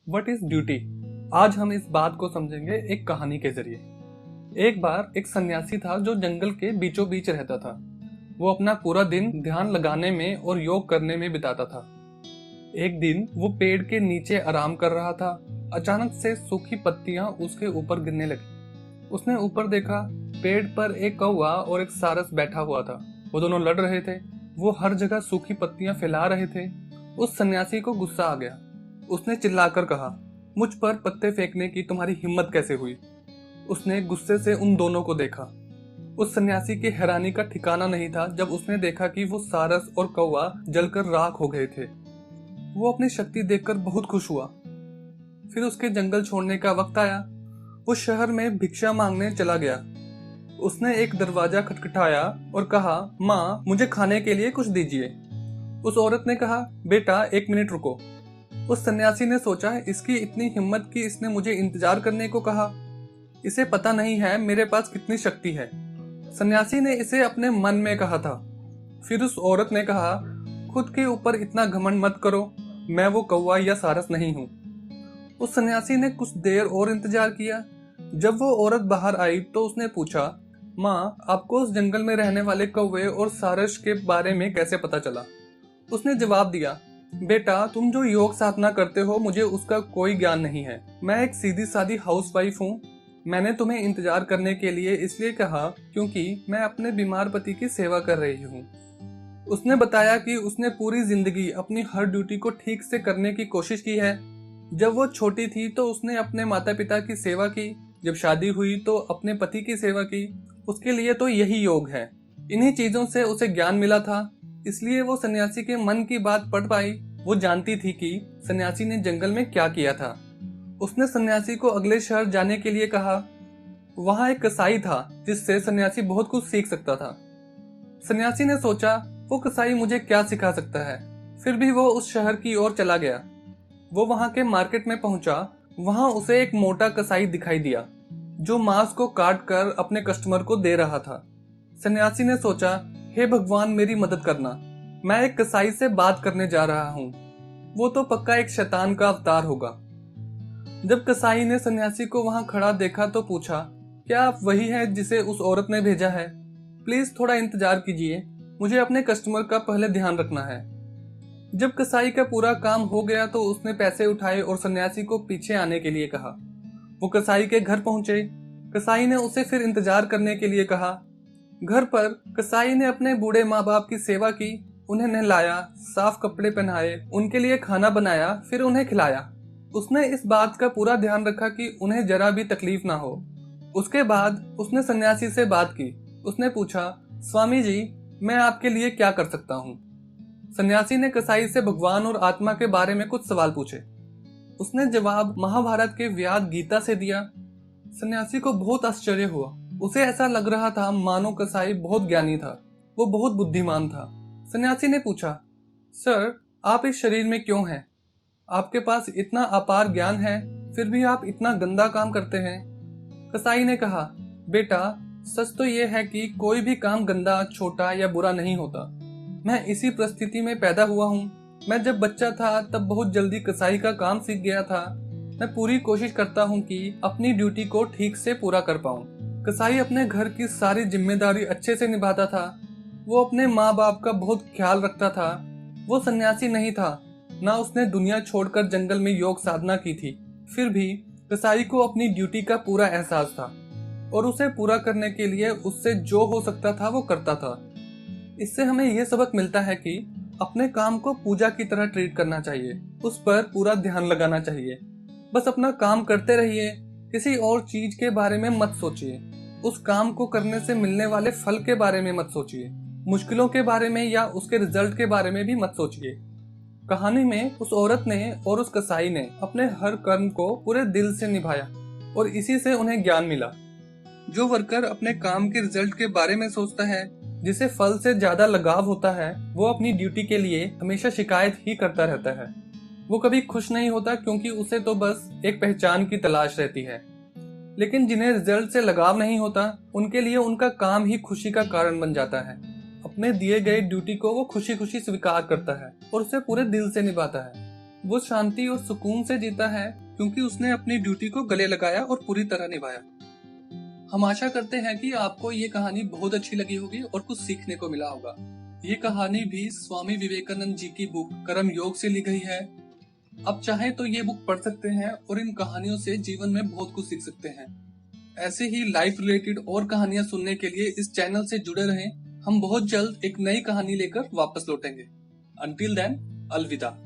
What is duty. आज हम इस बात को समझेंगे एक कहानी के जरिए। एक बार एक सन्यासी था जो जंगल के बीचों बीच रहता था। वो अपना पूरा दिन ध्यान लगाने में और योग करने में बिताता था। एक दिन वो पेड़ के नीचे आराम कर रहा था। अचानक से सूखी पत्तियां उसके ऊपर गिरने लगी। उसने ऊपर देखा, पेड़ पर एक कौवा और एक सारस बैठा हुआ था। वो दोनों लड़ रहे थे। वो हर जगह सूखी पत्तियां फैला रहे थे। उस सन्यासी को गुस्सा आ गया। उसने चिल्लाकर कहा, मुझ पर पत्ते फेंकने की तुम्हारी हिम्मत कैसे हुई? उसने गुस्से से उन दोनों को देखा। उस सन्यासी की हैरानी का ठिकाना नहीं था जब उसने देखा कि वो सारस और कौवा जलकर राख हो गए थे। वो अपनी शक्ति देखकर बहुत खुश हुआ। फिर उसके जंगल छोड़ने का वक्त आया। वो शहर में भिक्षा मांगने चला गया। उसने एक दरवाजा खटखटाया और कहा, माँ, मुझे खाने के लिए कुछ दीजिए। उस औरत ने कहा, बेटा, एक मिनट रुको। उस सन्यासी ने सोचा, इसकी इतनी हिम्मत कि इसने मुझे इंतजार करने को कहा। इसे पता नहीं है मेरे पास कितनी शक्ति है। सन्यासी ने इसे अपने मन में कहा था। फिर उस औरत ने कहा, खुद के ऊपर इतना घमंड मत करो, मैं वो कौवा या सारस नहीं हूँ। उस सन्यासी ने कुछ देर और इंतजार किया। जब वो औरत बाहर आई तो उसने पूछा, माँ, आपको उस जंगल में रहने वाले कौवे और सारस के बारे में कैसे पता चला? उसने जवाब दिया, बेटा, तुम जो योग साधना करते हो मुझे उसका कोई ज्ञान नहीं है। मैं एक सीधी सादी हाउसवाइफ हूँ। मैंने तुम्हें इंतजार करने के लिए इसलिए कहा क्योंकि मैं अपने बीमार पति की सेवा कर रही हूँ। उसने बताया कि उसने पूरी जिंदगी अपनी हर ड्यूटी को ठीक से करने की कोशिश की है। जब वो छोटी थी तो उसने अपने माता पिता की सेवा की। जब शादी हुई तो अपने पति की सेवा की। उसके लिए तो यही योग है। इन्हीं चीजों से उसे ज्ञान मिला था, इसलिए वो सन्यासी के मन की बात पढ़ पाई। वो जानती थी कि सन्यासी ने जंगल में क्या किया था। उसने सन्यासी को अगले शहर जाने के लिए कहा। वहां एक कसाई था जिससे सन्यासी बहुत कुछ सीख सकता था। सन्यासी ने सोचा, वो कसाई मुझे क्या सिखा सकता है। फिर भी वो उस शहर की ओर चला गया। वो वहां के मार्केट में पहुंचा। वहां उसे एक मोटा कसाई दिखाई दिया जो मांस को काट कर अपने कस्टमर को दे रहा था। सन्यासी ने सोचा, हे भगवान, मेरी मदद करना। मैं एक कसाई से बात करने जा रहा हूँ। वो तो पक्का एक शैतान का अवतार होगा। जब कसाई ने सन्यासी को वहां खड़ा देखा तो पूछा, क्या आप वही हैं जिसे उस औरत ने भेजा है? प्लीज थोड़ा इंतजार कीजिए, मुझे अपने कस्टमर का पहले ध्यान रखना है। जब कसाई का पूरा काम हो गया तो उसने पैसे उठाए और सन्यासी को पीछे आने के लिए कहा। वो कसाई के घर पहुंचे। कसाई ने उसे फिर इंतजार करने के लिए कहा। घर पर कसाई ने अपने बूढ़े माँ बाप की सेवा की, उन्हें नहलाया, साफ कपड़े पहनाए, उनके लिए खाना बनाया, फिर उन्हें खिलाया। उसने इस बात का पूरा ध्यान रखा कि उन्हें जरा भी तकलीफ ना हो। उसके बाद उसने सन्यासी से बात की। उसने पूछा, स्वामी जी, मैं आपके लिए क्या कर सकता हूँ? सन्यासी ने कसाई से भगवान और आत्मा के बारे में कुछ सवाल पूछे। उसने जवाब महाभारत के व्याद गीता से दिया। सन्यासी को बहुत आश्चर्य हुआ। उसे ऐसा लग रहा था मानो कसाई बहुत ज्ञानी था, वो बहुत बुद्धिमान था। सन्यासी ने पूछा, सर, आप इस शरीर में क्यों हैं? आपके पास इतना अपार ज्ञान है, फिर भी आप इतना गंदा काम करते हैं। कसाई ने कहा, बेटा, सच तो ये है कि कोई भी काम गंदा, छोटा या बुरा नहीं होता। मैं इसी परिस्थिति में पैदा हुआ हूँ। मैं जब बच्चा था तब बहुत जल्दी कसाई का काम सीख गया था। मैं पूरी कोशिश करता हूँ कि अपनी ड्यूटी को ठीक से पूरा कर पाऊँ। कसाई अपने घर की सारी जिम्मेदारी अच्छे से निभाता था। वो अपने माँ बाप का बहुत ख्याल रखता था। वो सन्यासी नहीं था, ना उसने दुनिया छोड़कर जंगल में योग साधना की थी। फिर भी कसाई को अपनी ड्यूटी का पूरा एहसास था और उसे पूरा करने के लिए उससे जो हो सकता था वो करता था। इससे हमें यह सबक मिलता है कि अपने काम को पूजा की तरह ट्रीट करना चाहिए। उस पर पूरा ध्यान लगाना चाहिए। बस अपना काम करते रहिए, किसी और चीज के बारे में मत सोचिए। उस काम को करने से मिलने वाले फल के बारे में मत सोचिए। मुश्किलों के बारे में या उसके रिजल्ट के बारे में भी मत सोचिए। कहानी में उस औरत ने और उस कसाई ने अपने हर कर्म को पूरे दिल से निभाया और इसी से उन्हें ज्ञान मिला। जो वर्कर अपने काम के रिजल्ट के बारे में सोचता है, जिसे फल से ज्यादा लगाव होता है, वो अपनी ड्यूटी के लिए हमेशा शिकायत ही करता रहता है। वो कभी खुश नहीं होता क्योंकि उसे तो बस एक पहचान की तलाश रहती है। लेकिन जिन्हें रिजल्ट से लगाव नहीं होता, उनके लिए उनका काम ही खुशी का कारण बन जाता है। अपने दिए गए ड्यूटी को वो खुशी खुशी स्वीकार करता है और उसे पूरे दिल से निभाता है। वो शांति और सुकून से जीता है क्योंकि उसने अपनी ड्यूटी को गले लगाया और पूरी तरह निभाया। हम आशा करते हैं कि आपको ये कहानी बहुत अच्छी लगी होगी और कुछ सीखने को मिला होगा। ये कहानी भी स्वामी विवेकानंद जी की बुक कर्म योग से ली गई है। आप चाहें तो ये बुक पढ़ सकते हैं और इन कहानियों से जीवन में बहुत कुछ सीख सकते हैं। ऐसे ही लाइफ रिलेटेड और कहानियां सुनने के लिए इस चैनल से जुड़े रहें। हम बहुत जल्द एक नई कहानी लेकर वापस लौटेंगे। अंटिल देन, अलविदा।